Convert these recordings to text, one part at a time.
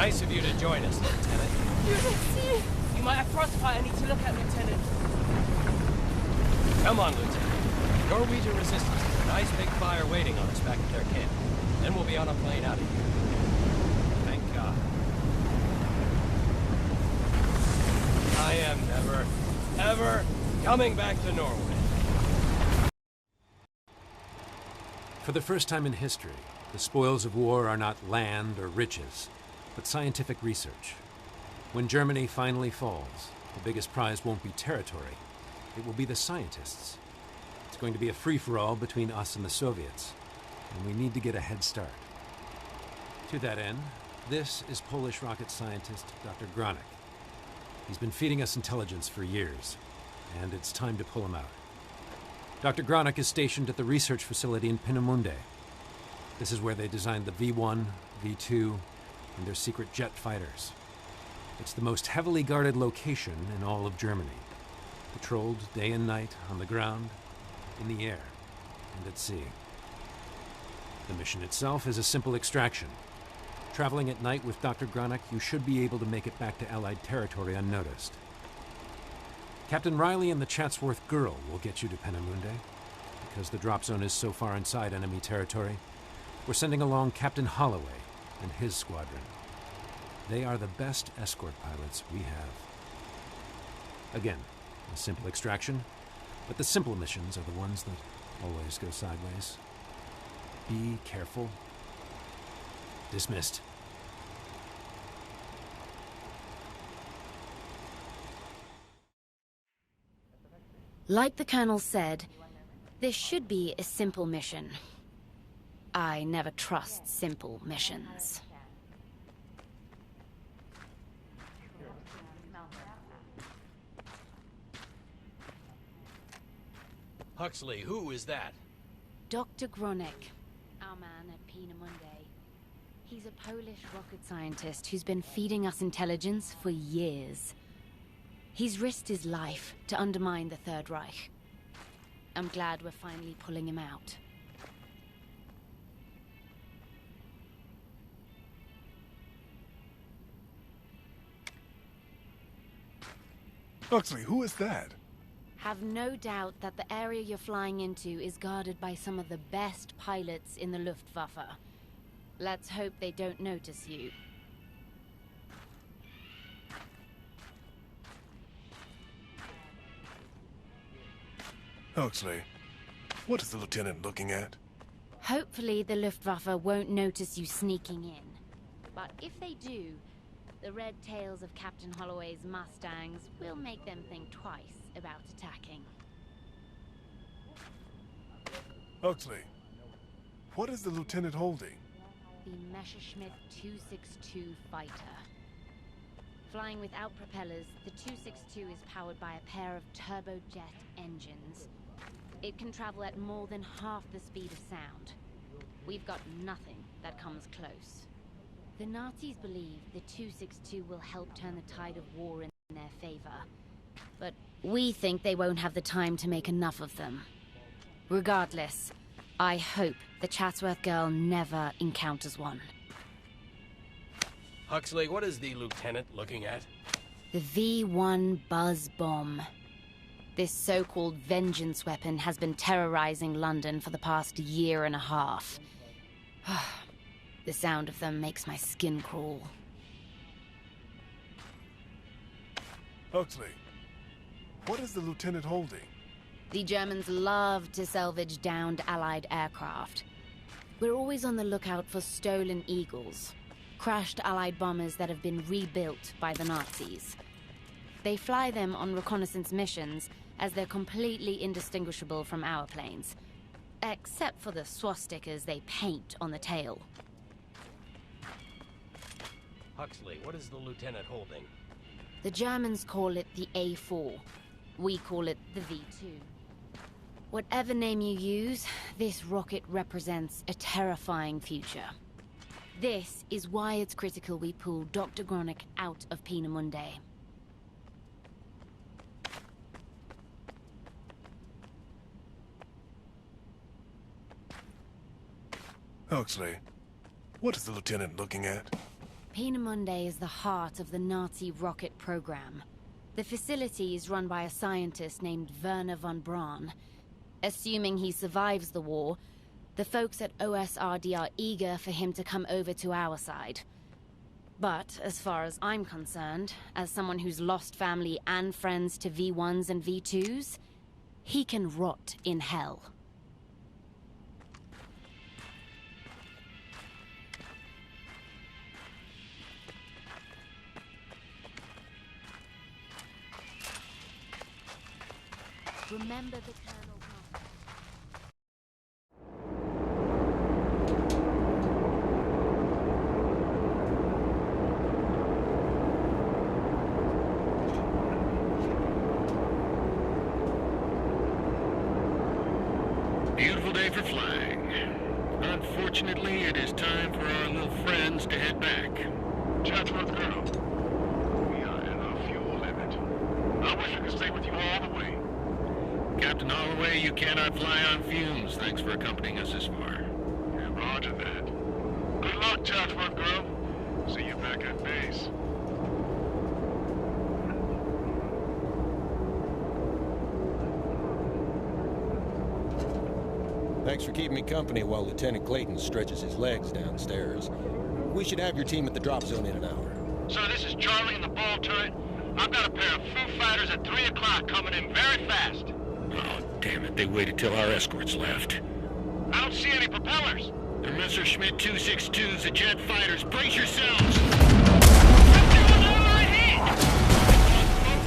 Nice of you to join us, Lieutenant. You can see. You might have frostbite. I need to look at, Lieutenant. Come on, Lieutenant. Norwegian resistance has a nice big fire waiting on us back at their camp. Then we'll be on a plane out of here. Thank God. I am never, ever coming back to Norway. For the first time in history, the spoils of war are not land or riches, but scientific research. When Germany finally falls, the biggest prize won't be territory. It will be the scientists. It's going to be a free-for-all between us and the Soviets, and we need to get a head start. To that end, this is Polish rocket scientist Dr. Gronik. He's been feeding us intelligence for years, and it's time to pull him out. Dr. Gronik is stationed at the research facility in Peenemünde. This is where they designed the V-1, V-2, and their secret jet fighters. It's the most heavily guarded location in all of Germany, patrolled day and night on the ground, in the air, and at sea. The mission itself is a simple extraction. Traveling at night with Dr. Gronik, you should be able to make it back to Allied territory unnoticed. Captain Riley and the Chatsworth Girl will get you to Peenemünde. Because the drop zone is so far inside enemy territory, we're sending along Captain Holloway and his squadron. They are the best escort pilots we have. Again, a simple extraction, but the simple missions are the ones that always go sideways. Be careful. Dismissed. Like the Colonel said, this should be a simple mission. I never trust simple missions. Huxley, who is that? Dr. Gronik, our man at Peenemünde. He's a Polish rocket scientist who's been feeding us intelligence for years. He's risked his life to undermine the Third Reich. I'm glad we're finally pulling him out. Huxley, who is that? Have no doubt that the area you're flying into is guarded by some of the best pilots in the Luftwaffe. Let's hope they don't notice you. Huxley, what is the lieutenant looking at? Hopefully the Luftwaffe won't notice you sneaking in. But if they do, the red tails of Captain Holloway's Mustangs will make them think twice about attacking. Huxley, what is the lieutenant holding? The Messerschmitt 262 fighter. Flying without propellers, the 262 is powered by a pair of turbojet engines. It can travel at more than half the speed of sound. We've got nothing that comes close. The Nazis believe the 262 will help turn the tide of war in their favor. But we think they won't have the time to make enough of them. Regardless, I hope the Chatsworth Girl never encounters one. Huxley, what is the lieutenant looking at? The V-1 Buzz Bomb. This so-called vengeance weapon has been terrorizing London for the past year and a half. The sound of them makes my skin crawl. Huxley, what is the lieutenant holding? The Germans love to salvage downed Allied aircraft. We're always on the lookout for stolen Eagles, crashed Allied bombers that have been rebuilt by the Nazis. They fly them on reconnaissance missions, as they're completely indistinguishable from our planes, except for the swastikas they paint on the tail. Huxley, what is the lieutenant holding? The Germans call it the A4. We call it the V2. Whatever name you use, this rocket represents a terrifying future. This is why it's critical we pull Dr. Gronik out of Peenemünde. Huxley, what is the lieutenant looking at? Peenemünde is the heart of the Nazi rocket program. The facility is run by a scientist named Werner von Braun. Assuming he survives the war, the folks at OSRD are eager for him to come over to our side. But, as far as I'm concerned, as someone who's lost family and friends to V1s and V2s, he can rot in hell. Remember the Colonel. Beautiful day for flying. Unfortunately, it is time for our little friends to head back. Chatsworth Colonel, we are at our fuel limit. I wish I could stay with you all the way. Captain Holloway, you cannot fly on fumes. Thanks for accompanying us this far. Yeah, roger that. Good luck, Chatsworth Grove. See you back at base. Thanks for keeping me company while Lieutenant Clayton stretches his legs downstairs. We should have your team at the drop zone in an hour. Sir, this is Charlie in the ball turret. I've got a pair of Foo Fighters at 3 o'clock coming in very fast. Oh, damn it. They waited till our escorts left. I don't see any propellers. They're Messerschmitt 262s, the jet fighters. Brace yourselves.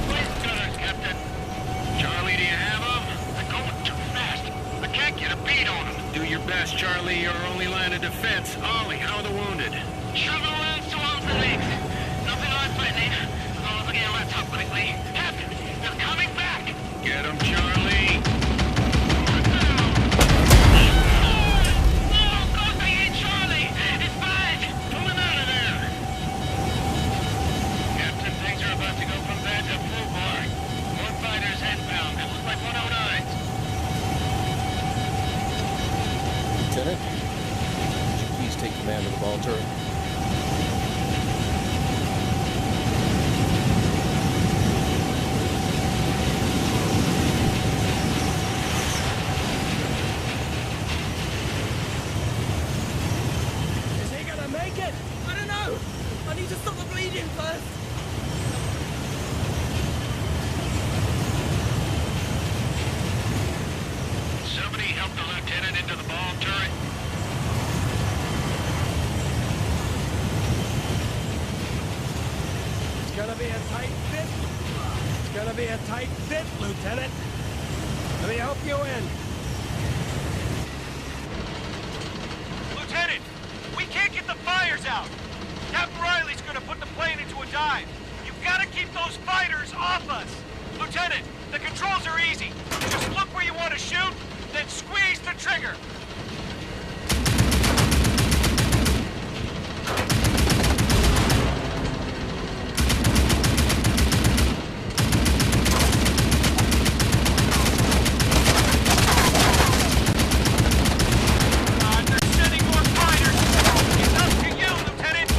Both gunners, Captain. Charlie, do you have them? They're going too fast. I can't get a beat on them. Do your best, Charlie. Your only line of defense. Ollie, how are the wounded? Shoving around to arms and legs. Nothing life-threatening. As long as I get a laptop quickly. Captain, they're coming back. Get them, Charlie. Lieutenant, would you please take command of the ball turret? Is he gonna make it? I don't know. I need to stop the bleeding first. Somebody help the lieutenant into the ball turret. It's gonna be a tight fit. It's gonna be a tight fit, Lieutenant. Let me help you in. Lieutenant, we can't get the fires out. Captain Riley's gonna put the plane into a dive. You've got to keep those fighters off us. Lieutenant, the controls are easy. Just look where you want to shoot, then squeeze the trigger. They're sending more fighters. It's up to you, Lieutenant.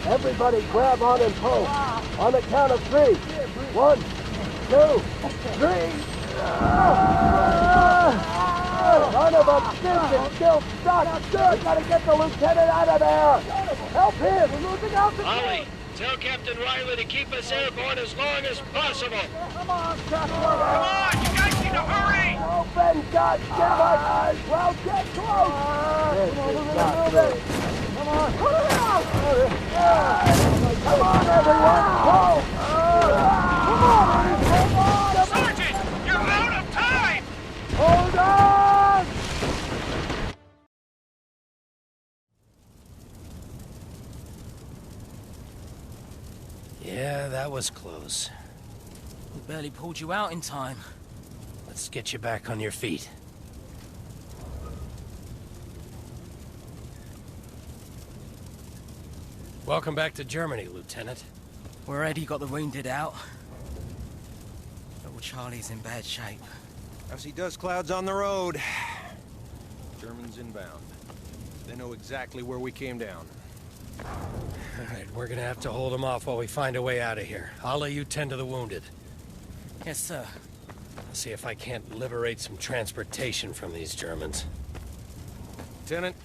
Everybody grab on and pull. On the count of 3. 1, 2, 3. Son of a bitch, it's still stuck. We gotta get the lieutenant out of there. Help him. We're losing altitude. Ollie, tell Captain Riley to keep us airborne as long as possible. Come on, Captain. Come on, you guys need to hurry! Open, goddammit! Well, get close! Come on! Put it out! Come on, everyone! Pull! Come on! Sergeant, you're out of time! Hold on! Yeah, that was close. We barely pulled you out in time. Let's get you back on your feet. Welcome back to Germany, Lieutenant. We already got the wounded out. Little Charlie's in bad shape. I see dust clouds on the road. Germans inbound. They know exactly where we came down. All right, we're gonna have to hold them off while we find a way out of here. I'll let you tend to the wounded. Yes, sir. I'll see if I can't liberate some transportation from these Germans. Lieutenant,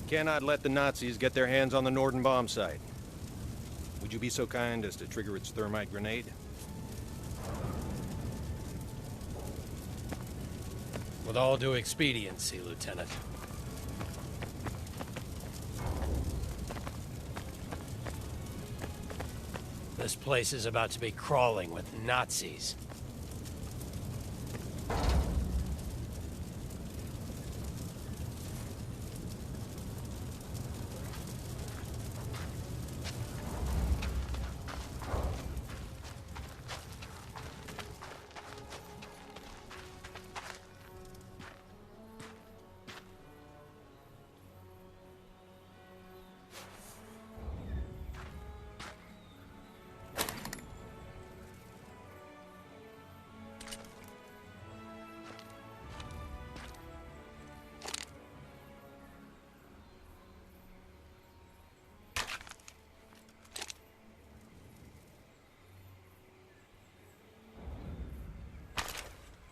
cannot let the Nazis get their hands on the Norden bomb site. Would you be so kind as to trigger its thermite grenade? With all due expediency, Lieutenant. This place is about to be crawling with Nazis.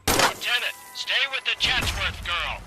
Lieutenant, stay with the Chatsworth girl.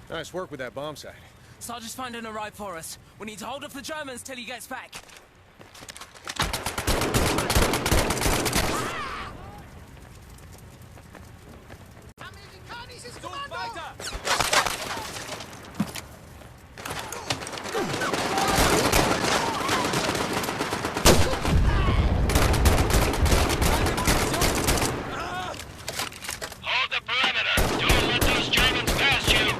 Nice work with that bomb site. Sergeant's finding a ride for us. We need to hold off the Germans till he gets back. Hold the perimeter. Don't let those Germans pass you.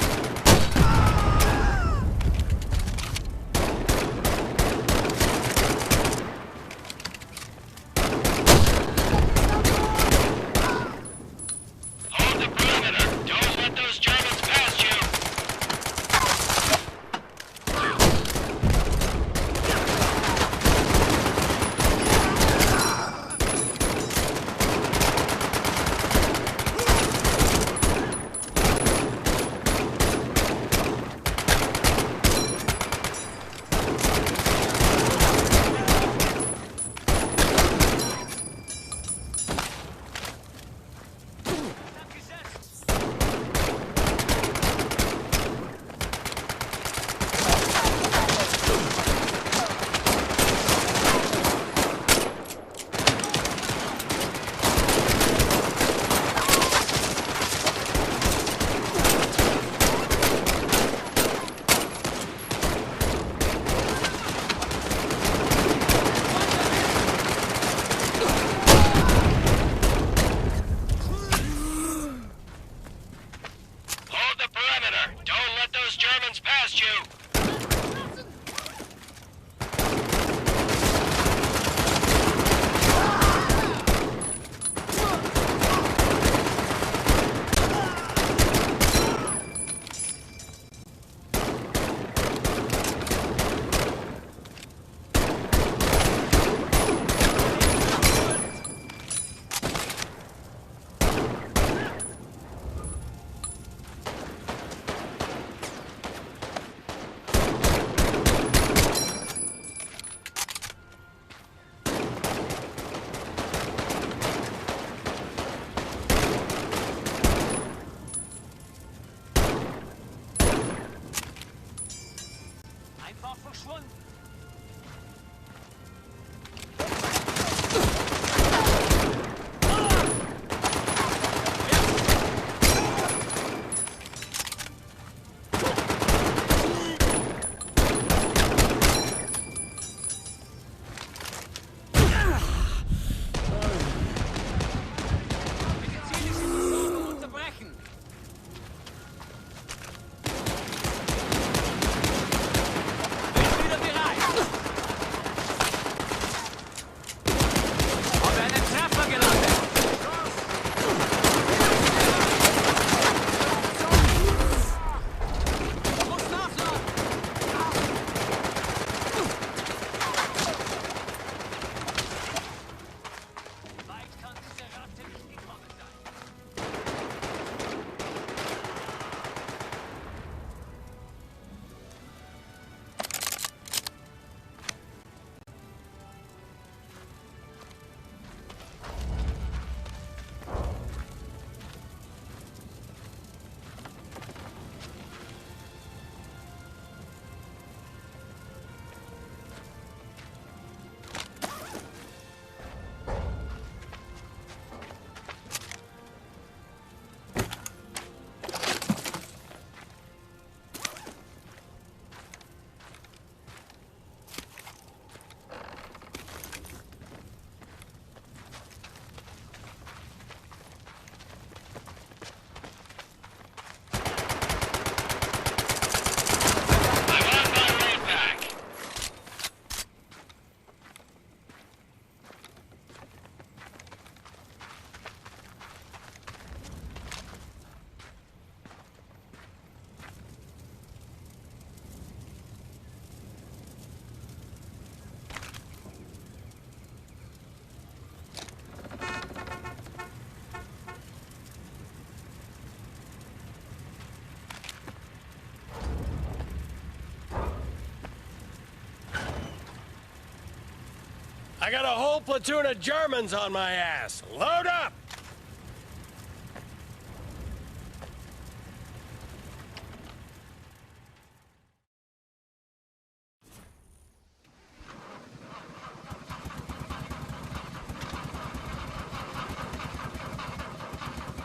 I got a whole platoon of Germans on my ass. Load up!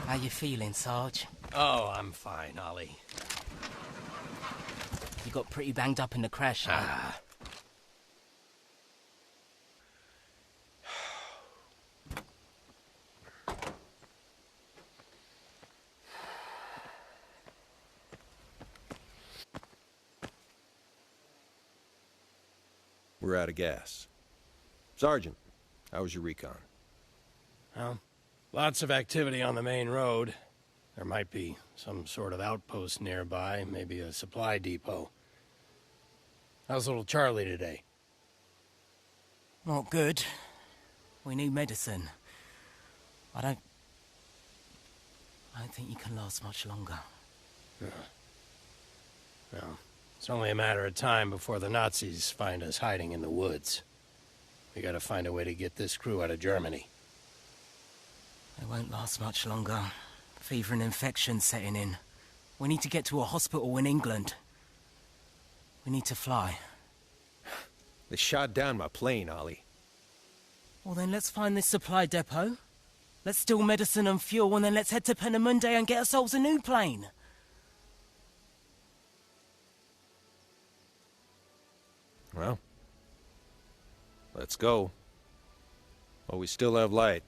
How you feeling, Sarge? Oh, I'm fine, Ollie. You got pretty banged up in the crash, huh? We're out of gas. Sergeant, how was your recon? Well, lots of activity on the main road. There might be some sort of outpost nearby, maybe a supply depot. How's little Charlie today? Not good. We need medicine. I don't think you can last much longer. Well, it's only a matter of time before the Nazis find us hiding in the woods. We gotta find a way to get this crew out of Germany. It won't last much longer. Fever and infection setting in. We need to get to a hospital in England. We need to fly. They shot down my plane, Ollie. Well then let's find this supply depot. Let's steal medicine and fuel, and then let's head to Penemunde and get ourselves a new plane. Well, let's go. Well, we still have light.